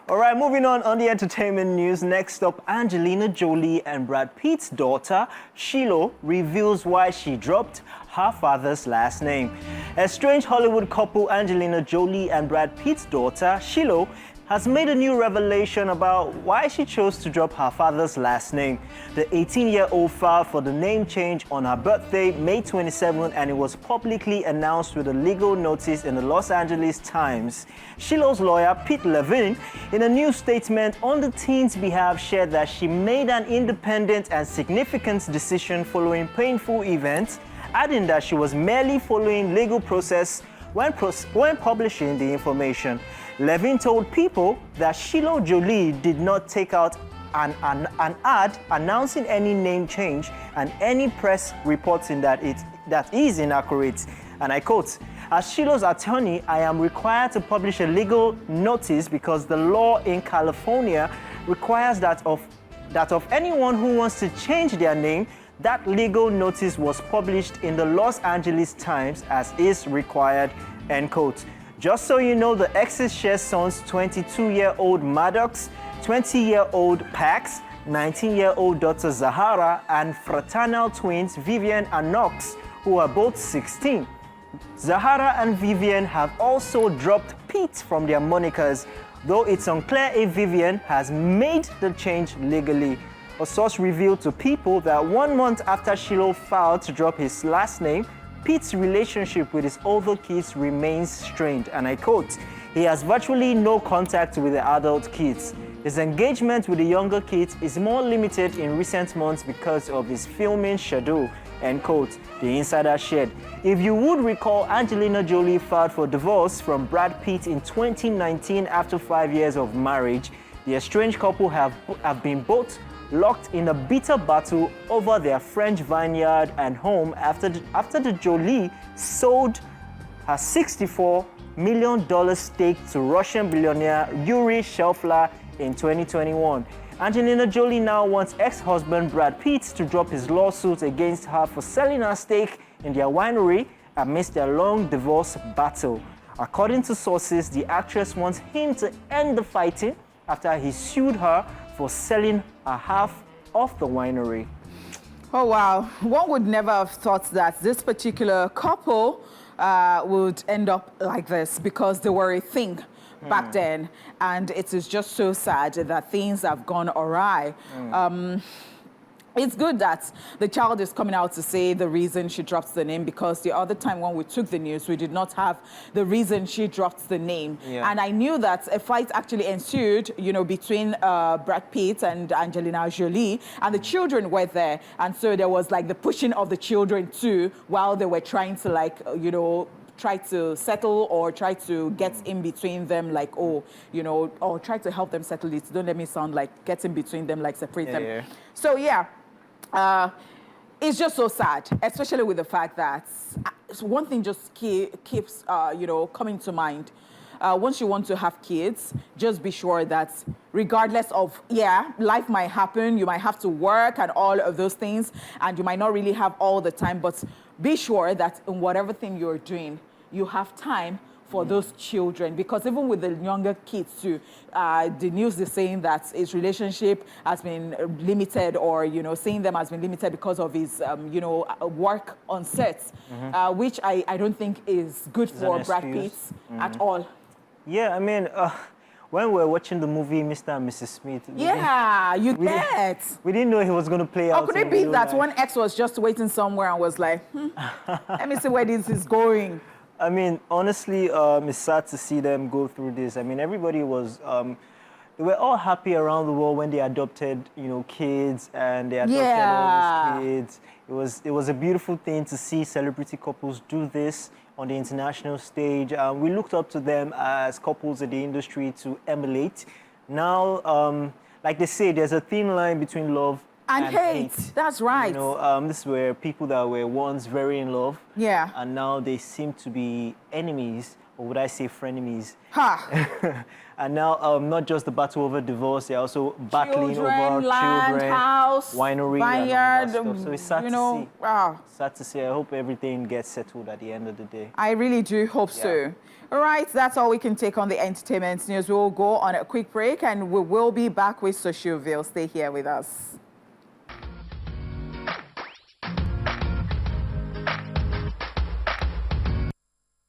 All right, moving on the entertainment news. Next up, Angelina Jolie and Brad Pitt's daughter, Shiloh, reveals why she dropped her father's last name. Estranged Hollywood couple Angelina Jolie and Brad Pitt's daughter, Shiloh, has made a new revelation about why she chose to drop her father's last name. The 18-year-old filed for the name change on her birthday, May 27, and it was publicly announced with a legal notice in the Los Angeles Times. Shiloh's lawyer, Pitt Levine, in a new statement on the teen's behalf, shared that she made an independent and significant decision following painful events, adding that she was merely following legal process when publishing the information. Levine told People that Shiloh Jolie did not take out an ad announcing any name change and any press reporting that is inaccurate. And I quote, "As Shiloh's attorney, I am required to publish a legal notice because the law in California requires that of anyone who wants to change their name, that legal notice was published in the Los Angeles Times as is required," end quote. Just so you know, the exes share sons 22-year-old Maddox, 20-year-old Pax, 19-year-old daughter Zahara, and fraternal twins Vivian and Knox, who are both 16. Zahara and Vivian have also dropped Pitt from their monikers, though it's unclear if Vivian has made the change legally. A source revealed to People that 1 month after Shiloh filed to drop his last name, Pitt's relationship with his older kids remains strained, and I quote, "He has virtually no contact with the adult kids. His engagement with the younger kids is more limited in recent months because of his filming schedule," end quote, the insider shared. If you would recall, Angelina Jolie filed for divorce from Brad Pitt in 2019 after 5 years of marriage. The estranged couple have been both locked in a bitter battle over their French vineyard and home after the Jolie sold her $64 million stake to Russian billionaire Yuri Shefler in 2021. Angelina Jolie now wants ex-husband Brad Pitt to drop his lawsuit against her for selling her stake in their winery amidst their long divorce battle. According to sources, the actress wants him to end the fighting after he sued her for selling a half of the winery. Oh, wow. One would never have thought that this particular couple would end up like this, because they were a thing back then. And it is just so sad that things have gone awry. It's good that the child is coming out to say the reason she dropped the name, because the other time when we took the news, we did not have the reason she dropped the name. Yeah. And I knew that a fight actually ensued, you know, between Brad Pitt and Angelina Jolie, and the children were there. And so there was like the pushing of the children too, while they were trying to, like, you know, try to settle or try to get in between them, like, oh, you know, or try to help them settle it. Don't let me sound like get in between them, like separate them. Yeah. So yeah. It's just so sad, especially with the fact that one thing just keeps, you know, coming to mind. Once you want to have kids, just be sure that regardless of, yeah, life might happen, you might have to work and all of those things, and you might not really have all the time, but be sure that in whatever thing you're doing, you have time for those children, because even with the younger kids too, the news is saying that his relationship has been limited, or, you know, seeing them has been limited because of his, you know, work on sets, which I don't think is good for Brad Pitt at all. Yeah, I mean, when we were watching the movie Mr. and Mrs. Smith, we didn't know he was going to play out. Or could it be that one ex was just waiting somewhere and was like, let me see where this is going? I mean, honestly, it's sad to see them go through this. I mean, everybody was, they were all happy around the world when they adopted, you know, kids, and they adopted all these kids. It was a beautiful thing to see celebrity couples do this on the international stage. We looked up to them as couples in the industry to emulate. Now, like they say, there's a thin line between love and hate. That's right. You know, this were people that were once very in love. Yeah. And now they seem to be enemies or would I say frenemies. Ha! And now, not just the battle over divorce, they're also battling over land, children, house, winery, vineyard, and all that stuff. So it's sad you to know, see. wow. Sad to see. I hope everything gets settled at the end of the day. I really do hope so. All right, that's all we can take on the entertainment news. We'll go on a quick break and we will be back with Social Veil. Stay here with us.